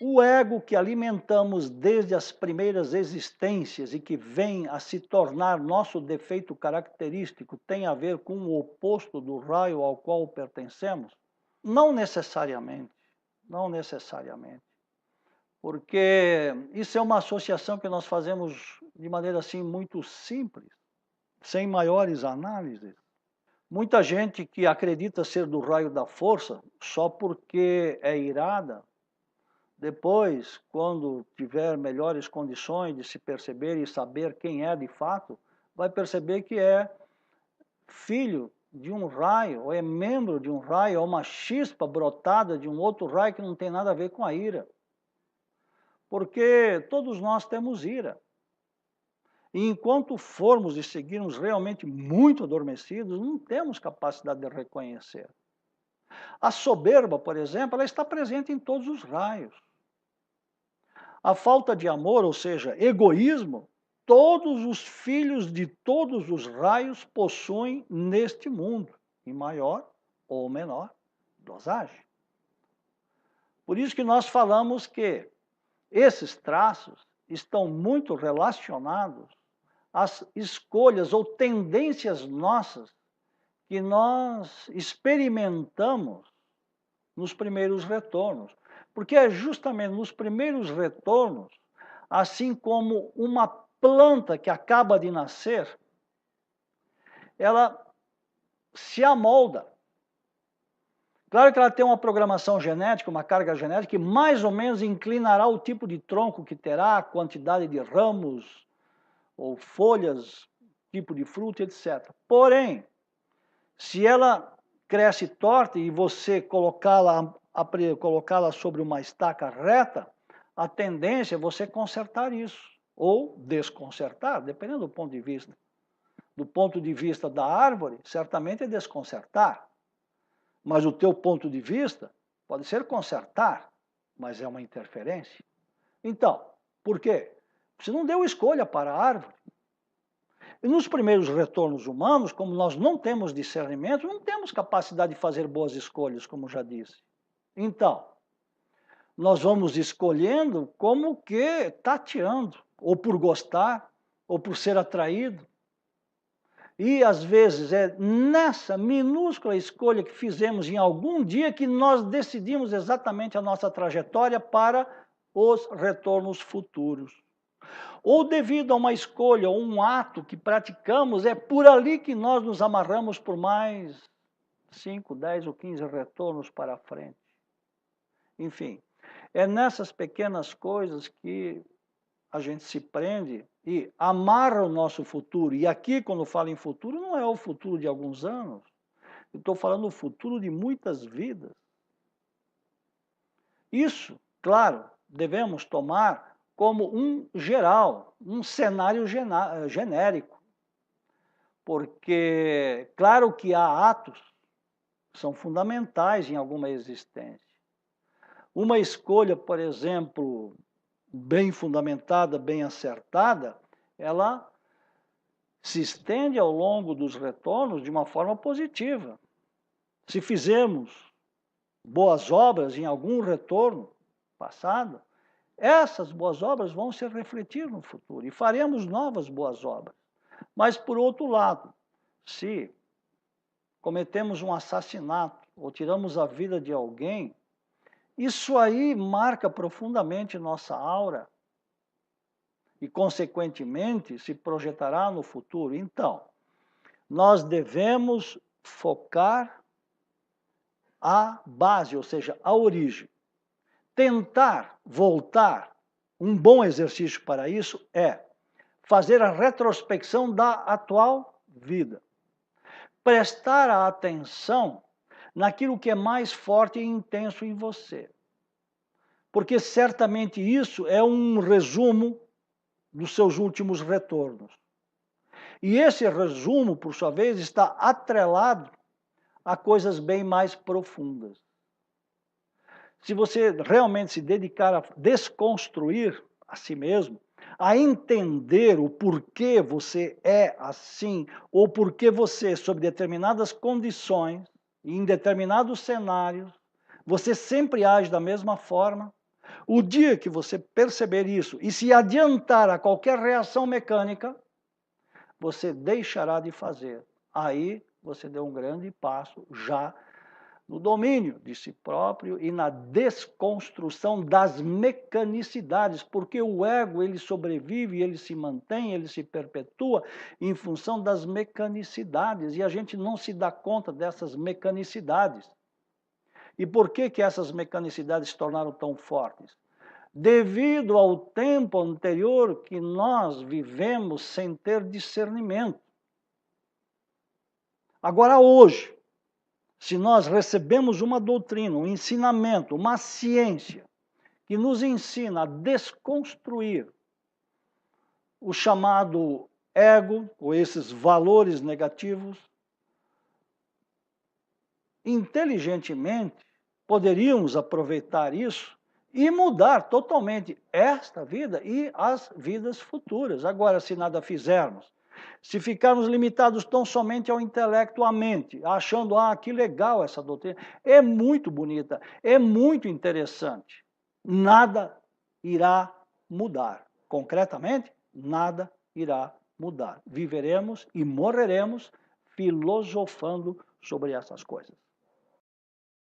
O ego que alimentamos desde as primeiras existências e que vem a se tornar nosso defeito característico tem a ver com o oposto do raio ao qual pertencemos? Não necessariamente, não necessariamente, porque isso é uma associação que nós fazemos de maneira assim muito simples, sem maiores análises. Muita gente que acredita ser do raio da força só porque é irada, depois, quando tiver melhores condições de se perceber e saber quem é de fato, vai perceber que é filho de um raio, ou é membro de um raio, ou uma chispa brotada de um outro raio que não tem nada a ver com a ira. Porque todos nós temos ira. E enquanto formos e seguirmos realmente muito adormecidos, não temos capacidade de reconhecer. A soberba, por exemplo, ela está presente em todos os raios. A falta de amor, ou seja, egoísmo, todos os filhos de todos os raios possuem neste mundo, em maior ou menor dosagem. Por isso que nós falamos que esses traços estão muito relacionados às escolhas ou tendências nossas que nós experimentamos nos primeiros retornos. Porque é justamente nos primeiros retornos, assim como uma planta que acaba de nascer, ela se amolda. Claro que ela tem uma programação genética, uma carga genética, que mais ou menos inclinará o tipo de tronco que terá, a quantidade de ramos ou folhas, tipo de fruta, etc. Porém, se ela cresce torta e você colocá-la sobre uma estaca reta, a tendência é você consertar isso, ou desconcertar, dependendo do ponto de vista. Do ponto de vista da árvore, certamente é desconcertar. Mas o teu ponto de vista pode ser consertar, mas é uma interferência. Então, por quê? Você não deu escolha para a árvore. E nos primeiros retornos humanos, como nós não temos discernimento, não temos capacidade de fazer boas escolhas, como já disse. Então, nós vamos escolhendo como que tateando, ou por gostar, ou por ser atraído. E às vezes é nessa minúscula escolha que fizemos em algum dia que nós decidimos exatamente a nossa trajetória para os retornos futuros. Ou devido a uma escolha ou um ato que praticamos, é por ali que nós nos amarramos por mais 5, 10 ou 15 retornos para frente. Enfim, é nessas pequenas coisas que a gente se prende e amarra o nosso futuro. E aqui, quando falo em futuro, não é o futuro de alguns anos. Eu estou falando o futuro de muitas vidas. Isso, claro, devemos tomar como um geral, um cenário genérico. Porque, claro que há atos que são fundamentais em alguma existência. Uma escolha, por exemplo, bem fundamentada, bem acertada, ela se estende ao longo dos retornos de uma forma positiva. Se fizermos boas obras em algum retorno passado, essas boas obras vão se refletir no futuro e faremos novas boas obras. Mas, por outro lado, se cometemos um assassinato ou tiramos a vida de alguém, isso aí marca profundamente nossa aura e, consequentemente, se projetará no futuro. Então, nós devemos focar a base, ou seja, a origem. Tentar voltar, um bom exercício para isso é fazer a retrospecção da atual vida. Prestar a atenção naquilo que é mais forte e intenso em você. Porque certamente isso é um resumo dos seus últimos retornos. E esse resumo, por sua vez, está atrelado a coisas bem mais profundas. Se você realmente se dedicar a desconstruir a si mesmo, a entender o porquê você é assim, ou porquê você, sob determinadas condições, em determinados cenários, você sempre age da mesma forma, O dia que você perceber isso e se adiantar a qualquer reação mecânica, você deixará de fazer. Aí você deu um grande passo já no domínio de si próprio e na desconstrução das mecanicidades, porque o ego ele sobrevive, ele se mantém, ele se perpetua em função das mecanicidades, e a gente não se dá conta dessas mecanicidades. E por que que essas mecanicidades se tornaram tão fortes? Devido ao tempo anterior que nós vivemos sem ter discernimento. Agora, hoje, se nós recebemos uma doutrina, um ensinamento, uma ciência, que nos ensina a desconstruir o chamado ego, ou esses valores negativos, inteligentemente, poderíamos aproveitar isso e mudar totalmente esta vida e as vidas futuras. Agora, se nada fizermos, se ficarmos limitados tão somente ao intelecto, à mente, achando, que legal essa doutrina, é muito bonita, é muito interessante, nada irá mudar. Concretamente, nada irá mudar. Viveremos e morreremos filosofando sobre essas coisas.